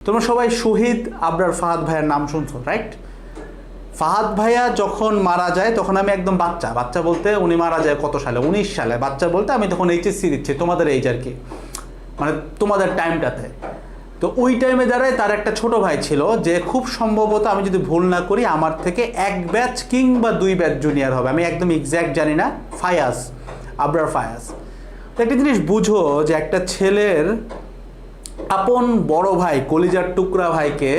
তোমরা সবাই শহীদ আবরার ফাহাদ ভাইয়ের নাম শুনছো, রাইট? ফাহাদ ভাইয়া যখন মারা যায় তখন আমি একদম বাচ্চা বলতে উনি মারা যায় কত সালে, 19 সালে। বাচ্চা বলতে আমি তখন এইচএসসি দিচ্ছি, তোমাদের এইজ আর কি, মানে তোমাদের টাইমটাতে। তো ওই টাইমে দাঁড়ায় তার একটা ছোট ভাই ছিল যে খুব সম্ভবত, আমি যদি ভুল না করি, আমার থেকে 1 ব্যাচ কিংবা 2 ব্যাচ জুনিয়র হবে, আমি একদম এক্স্যাক্ট জানি না। ফায়াজ, আবরার ফায়াজ। তো একটা জিনিস বুঝো যে একটা ছেলের আপন বড় ভাই, কলিজার টুকরা ভাইকে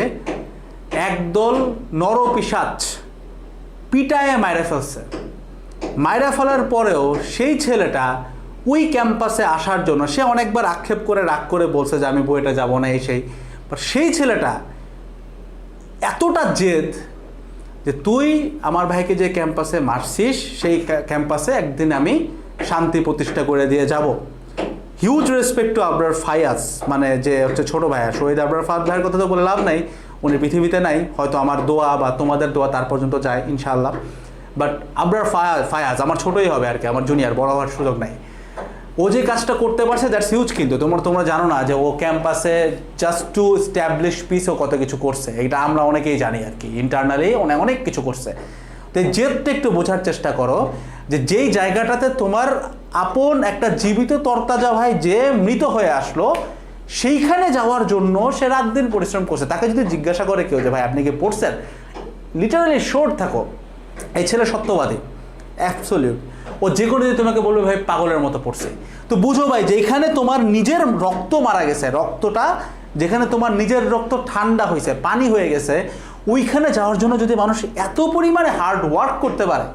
একদল নরপিশাচ পিটায়ে মাইরা ফেলছে। মাইরা ফেলার পরেও সেই ছেলেটা ওই ক্যাম্পাসে আসার জন্য সে অনেকবার আক্ষেপ করে রাগ করে বলছে যে আমি বইটা যাব না, সেই ছেলেটা এতটা জেদ যে তুই আমার ভাইকে যে ক্যাম্পাসে মারছিস সেই ক্যাম্পাসে একদিন আমি শান্তি প্রতিষ্ঠা করে দিয়ে যাব। Huge respect to Abrar Fayaz, মানে যে হচ্ছে ছোটো ভাইয়া শহীদ আবরার ফায়াজ ভাইয়ের কথা তো বলে লাভ নাই, উনি পৃথিবীতে নাই, হয়তো আমার দোয়া বা তোমাদের দোয়া তার পর্যন্ত যায় ইনশাআল্লাহ। বাট আবরার ফায়াজ আমার ছোটোই হবে আর কি, আমার জুনিয়র, বড় হওয়ার সুযোগ নাই। ও যে কাজটা করতে পারছে দ্যাটস হিউজ। কিন্তু তোমরা জানো না যে ও ক্যাম্পাসে জাস্ট টু স্ট্যাবলিশ পিস ও কত কিছু করছে, এটা আমরা অনেকেই জানি আর কি, ইন্টারনালি অনেক কিছু করছে। তো জেদটা একটু বোঝার চেষ্টা করো যে যেই জায়গাটাতে তোমার আপন একটা জীবিত তরতাজা ভাই যে মৃত হয়ে আসলো, সেইখানে যাওয়ার জন্য সে রাত দিন পরিশ্রম করছে। তাকে যদি জিজ্ঞাসা করে কেউ যে ভাই আপনি কি পড়ছেন, লিটারালি শোর থাকো এই ছেলে সত্যবাদী, অ্যাবসলিউট। ও যে কোনো যদি তোমাকে বলবে ভাই পাগলের মতো পড়ছে, তো বুঝো ভাই যেখানে তোমার নিজের রক্ত মারা গেছে, রক্তটা যেখানে তোমার নিজের রক্ত ঠান্ডা হয়েছে, পানি হয়ে গেছে, ওইখানে যাওয়ার জন্য যদি মানুষ এত পরিমাণে হার্ড ওয়ার্ক করতে পারে,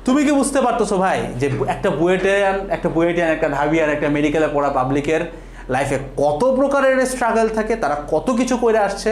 তুমি কি বুঝতে পারতেছো ভাই যে একটা বুয়েটিয়ান, একটা ঢাবিয়ান, একটা মেডিকেলে পড়া পাবলিকের লাইফে কত প্রকারের স্ট্রাগল থাকে, তারা কত কিছু করে আসছে।